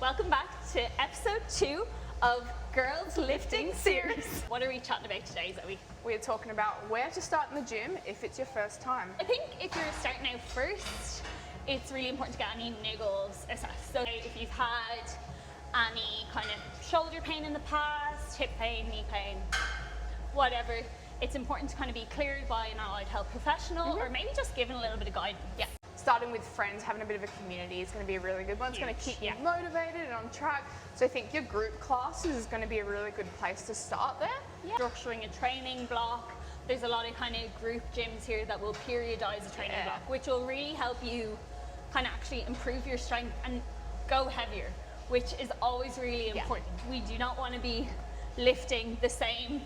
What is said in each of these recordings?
welcome back to episode 2 of Girls Lifting Series. What are we chatting about today, Zoe? We're talking about where to start in the gym if it's your first time. I think if you're starting out first, it's really important to get any niggles assessed. So if you've had any kind of shoulder pain in the past, hip pain, knee pain, whatever, it's important to kind of be cleared by an allied health professional or maybe just given a little bit of guidance. Yeah. Starting with friends, having a bit of a community is going to be a really good one. It's going to keep you motivated and on track. So I think your group classes is going to be a really good place to start there. Yeah. Structuring a training block. There's a lot of kind of group gyms here that will periodize a training block, which will really help you kind of actually improve your strength and go heavier, which is always really important. We do not want to be lifting the same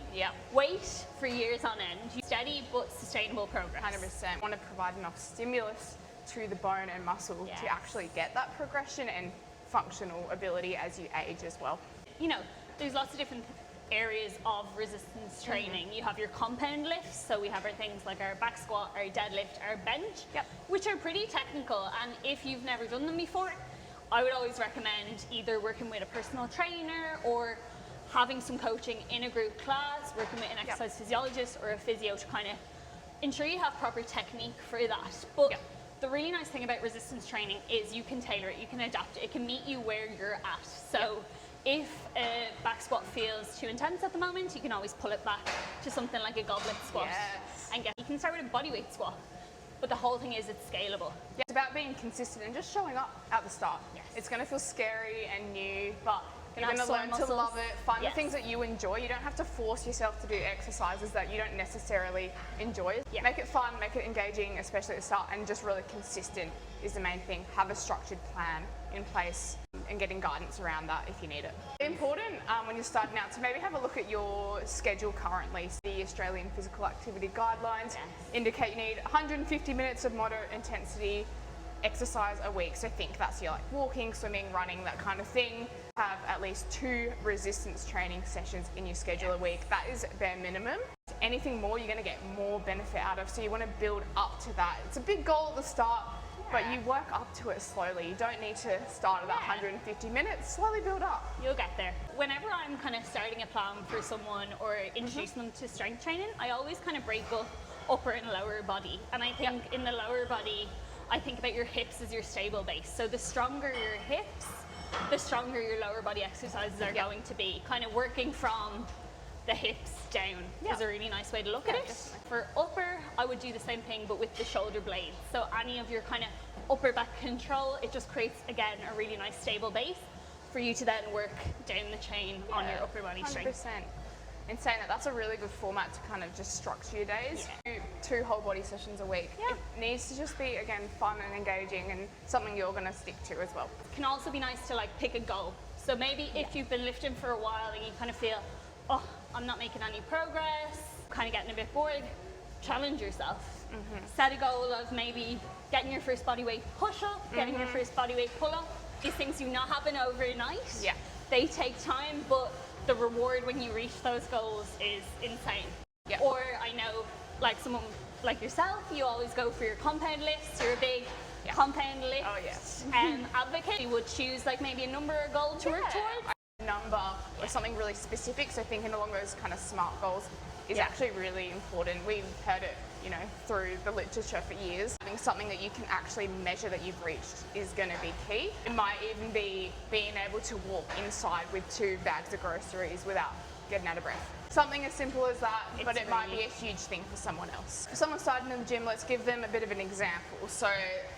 weight for years on end. Steady but sustainable progress. 100%. Want to provide enough stimulus to the bone and muscle to actually get that progression and functional ability as you age as well. You know, there's lots of different areas of resistance training. You have your compound lifts, so we have our things like our back squat, our deadlift, our bench, which are pretty technical, and if you've never done them before, I would always recommend either working with a personal trainer or having some coaching in a group class, working with an exercise physiologist or a physio to kind of ensure you have proper technique for that. But the really nice thing about resistance training is you can tailor it, you can adapt it, it can meet you where you're at. So if a back squat feels too intense at the moment, you can always pull it back to something like a goblet squat. And you can start with a bodyweight squat, but the whole thing is it's scalable. It's about being consistent and just showing up at the start. It's going to feel scary and new, but you're going to learn to love it, find the things that you enjoy. You don't have to force yourself to do exercises that you don't necessarily enjoy. Make it fun, make it engaging, especially at the start, and just really consistent is the main thing. Have a structured plan in place and getting guidance around that if you need it. Important when you're starting out to maybe have a look at your schedule currently. The Australian Physical Activity Guidelines indicate you need 150 minutes of moderate intensity exercise a week. So think that's your like walking, swimming, running, that kind of thing. Have at least 2 resistance training sessions in your schedule a week. That is bare minimum. Anything more, you're going to get more benefit out of. So you want to build up to that. It's a big goal at the start, but you work up to it slowly. You don't need to start at that 150 minutes. Slowly build up. You'll get there. Whenever I'm kind of starting a plan for someone or introducing them to strength training, I always kind of break up upper and lower body. And I think in the lower body, I think about your hips as your stable base. So the stronger your hips, the stronger your lower body exercises are going to be. Kind of working from the hips down is a really nice way to look at it. For upper, I would do the same thing but with the shoulder blades. So any of your kind of upper back control, it just creates, again, a really nice stable base for you to then work down the chain on your upper body strength. 100%. In saying that, that's a really good format to kind of just structure your days. 2 whole body sessions a week. It needs to just be, again, fun and engaging and something you're going to stick to as well. It can also be nice to like pick a goal. So maybe if you've been lifting for a while and you kind of feel, oh, I'm not making any progress, kind of getting a bit bored, challenge yourself. Set a goal of maybe getting your first bodyweight push-up, getting your first bodyweight pull-up. These things do not happen overnight. They take time, but the reward when you reach those goals is insane. Or I know, like someone like yourself, you always go for your compound lifts. You're a big compound lift advocate. You would choose like maybe a number or goal to work towards. A number or something really specific. So thinking along those kind of SMART goals is actually really important. We've heard it, you know, through the literature for years. Having something that you can actually measure that you've reached is going to be key. It might even be being able to walk inside with 2 bags of groceries without getting out of breath. Something as simple as that, but it might be a huge thing for someone else. For someone starting in the gym, let's give them a bit of an example. So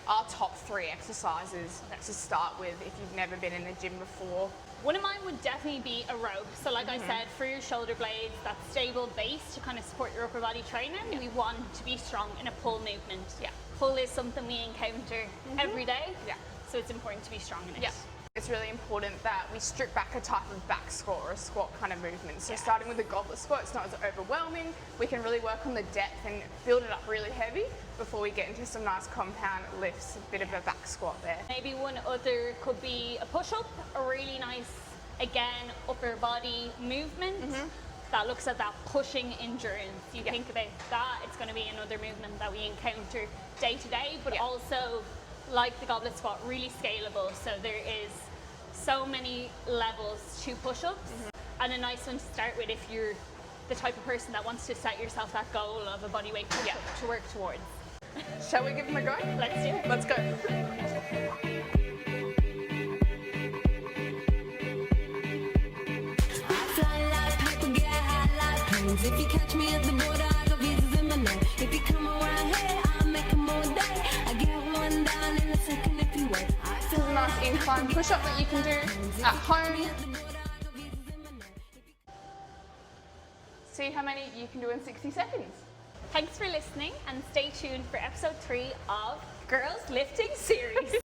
our top 3 exercises to start with if you've never been in the gym before. One of mine would definitely be a row. So like I said, for your shoulder blades, that stable base to kind of support your upper body training, we want to be strong in a pull movement. Pull is something we encounter every day, so it's important to be strong in it. It's really important that we strip back a type of back squat or a squat kind of movement. So starting with the goblet squat, it's not as overwhelming. We can really work on the depth and build it up really heavy before we get into some nice compound lifts, a bit of a back squat there. Maybe one other could be a push-up, a really nice, again, upper body movement that looks at that pushing endurance. You think about that, it's going to be another movement that we encounter day to day, but also like the goblet squat, really scalable. So there is so many levels to push-ups, and a nice one to start with if you're the type of person that wants to set yourself that goal of a body weight push-up to work towards. Shall we give them a go? Let's do it. Let's go. If you catch me at the border, I got visas in my name. If you come around here, I'll make them all day. I get one down in a second if you wait. This is a nice incline push-up that you can do at home. See how many you can do in 60 seconds. Thanks for listening, and stay tuned for episode 3 of Girls Lifting Series.